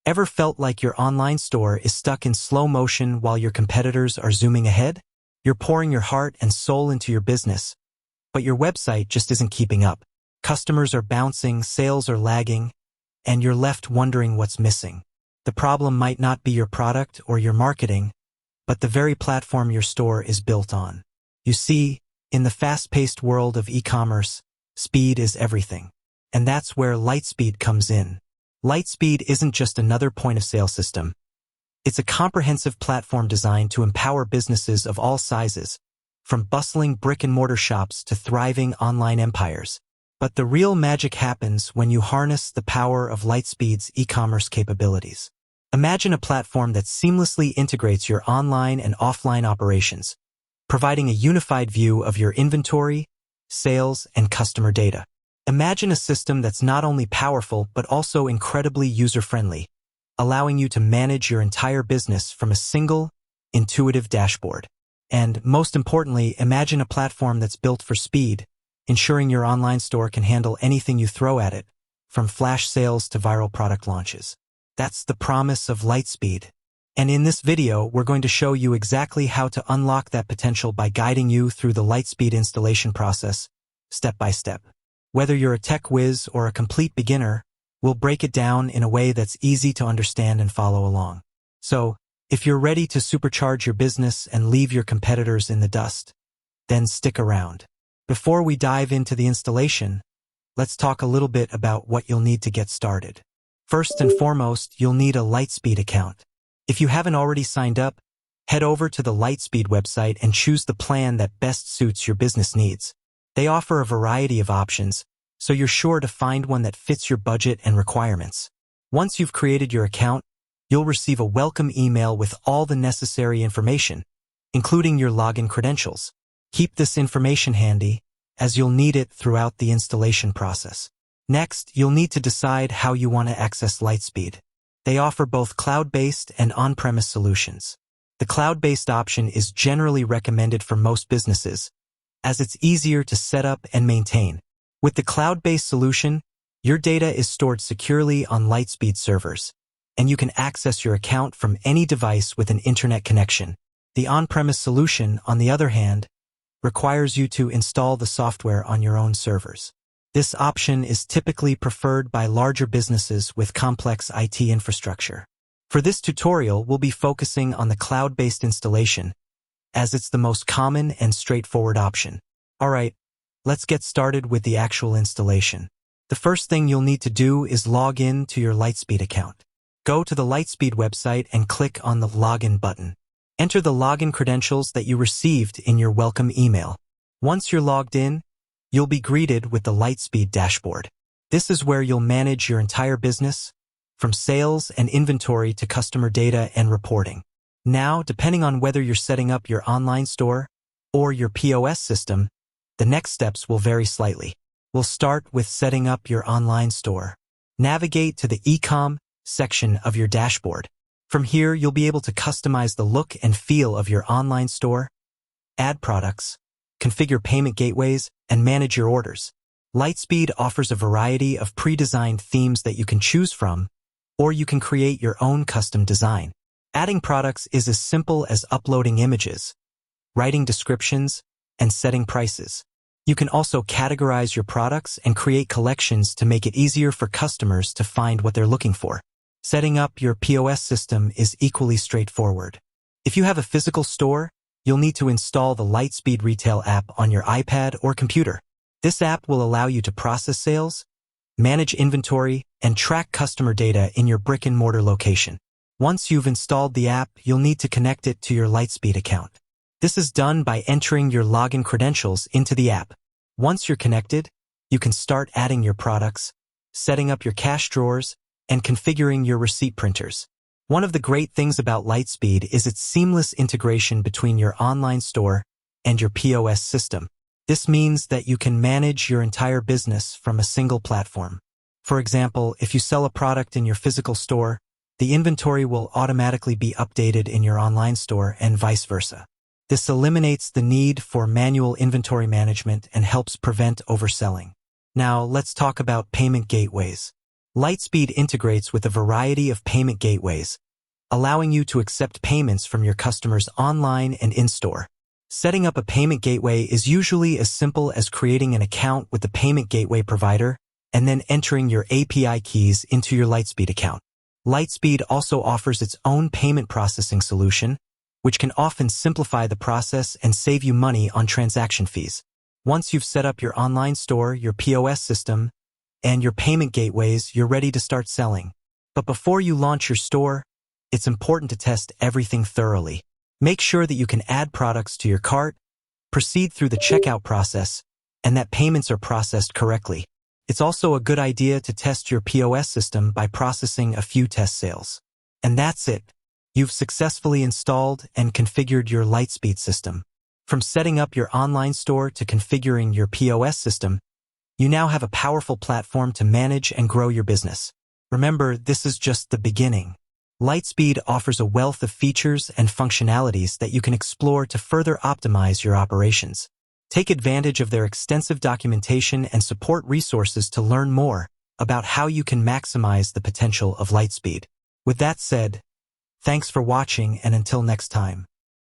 Ever felt like your online store is stuck in slow motion while your competitors are zooming ahead? You're pouring your heart and soul into your business, but your website just isn't keeping up. Customers are bouncing, sales are lagging, and you're left wondering what's missing. The problem might not be your product or your marketing, but the very platform your store is built on. You see, in the fast-paced world of e-commerce, speed is everything. And that's where Lightspeed comes in. Lightspeed isn't just another point-of-sale system. It's a comprehensive platform designed to empower businesses of all sizes, from bustling brick-and-mortar shops to thriving online empires. But the real magic happens when you harness the power of Lightspeed's e-commerce capabilities. Imagine a platform that seamlessly integrates your online and offline operations, providing a unified view of your inventory, sales, and customer data. Imagine a system that's not only powerful but also incredibly user-friendly, allowing you to manage your entire business from a single, intuitive dashboard. And most importantly, imagine a platform that's built for speed, ensuring your online store can handle anything you throw at it, from flash sales to viral product launches. That's the promise of Lightspeed. And in this video, we're going to show you exactly how to unlock that potential by guiding you through the Lightspeed installation process, step by step. Whether you're a tech whiz or a complete beginner, we'll break it down in a way that's easy to understand and follow along. So, if you're ready to supercharge your business and leave your competitors in the dust, then stick around. Before we dive into the installation, let's talk a little bit about what you'll need to get started. First and foremost, you'll need a Lightspeed account. If you haven't already signed up, head over to the Lightspeed website and choose the plan that best suits your business needs. They offer a variety of options, so you're sure to find one that fits your budget and requirements. Once you've created your account, you'll receive a welcome email with all the necessary information, including your login credentials. Keep this information handy, as you'll need it throughout the installation process. Next, you'll need to decide how you want to access Lightspeed. They offer both cloud-based and on-premise solutions. The cloud-based option is generally recommended for most businesses, as it's easier to set up and maintain. With the cloud-based solution, your data is stored securely on Lightspeed servers, and you can access your account from any device with an internet connection. The on-premise solution, on the other hand, requires you to install the software on your own servers. This option is typically preferred by larger businesses with complex IT infrastructure. For this tutorial, we'll be focusing on the cloud-based installation, as it's the most common and straightforward option. Alright, let's get started with the actual installation. The first thing you'll need to do is log in to your Lightspeed account. Go to the Lightspeed website and click on the Login button. Enter the login credentials that you received in your welcome email. Once you're logged in, you'll be greeted with the Lightspeed dashboard. This is where you'll manage your entire business, from sales and inventory to customer data and reporting. Now, depending on whether you're setting up your online store or your POS system, the next steps will vary slightly. We'll start with setting up your online store. Navigate to the e-com section of your dashboard. From here, you'll be able to customize the look and feel of your online store, add products, configure payment gateways, and manage your orders. Lightspeed offers a variety of pre-designed themes that you can choose from, or you can create your own custom design. Adding products is as simple as uploading images, writing descriptions, and setting prices. You can also categorize your products and create collections to make it easier for customers to find what they're looking for. Setting up your POS system is equally straightforward. If you have a physical store, you'll need to install the Lightspeed Retail app on your iPad or computer. This app will allow you to process sales, manage inventory, and track customer data in your brick-and-mortar location. Once you've installed the app, you'll need to connect it to your Lightspeed account. This is done by entering your login credentials into the app. Once you're connected, you can start adding your products, setting up your cash drawers, and configuring your receipt printers. One of the great things about Lightspeed is its seamless integration between your online store and your POS system. This means that you can manage your entire business from a single platform. For example, if you sell a product in your physical store, the inventory will automatically be updated in your online store and vice versa. This eliminates the need for manual inventory management and helps prevent overselling. Now, let's talk about payment gateways. Lightspeed integrates with a variety of payment gateways, allowing you to accept payments from your customers online and in-store. Setting up a payment gateway is usually as simple as creating an account with the payment gateway provider and then entering your API keys into your Lightspeed account. Lightspeed also offers its own payment processing solution, which can often simplify the process and save you money on transaction fees. Once you've set up your online store, your POS system, and your payment gateways, you're ready to start selling. But before you launch your store, it's important to test everything thoroughly. Make sure that you can add products to your cart, proceed through the checkout process, and that payments are processed correctly. It's also a good idea to test your POS system by processing a few test sales. And that's it. You've successfully installed and configured your Lightspeed system. From setting up your online store to configuring your POS system, you now have a powerful platform to manage and grow your business. Remember, this is just the beginning. Lightspeed offers a wealth of features and functionalities that you can explore to further optimize your operations. Take advantage of their extensive documentation and support resources to learn more about how you can maximize the potential of Lightspeed. With that said, thanks for watching, and until next time.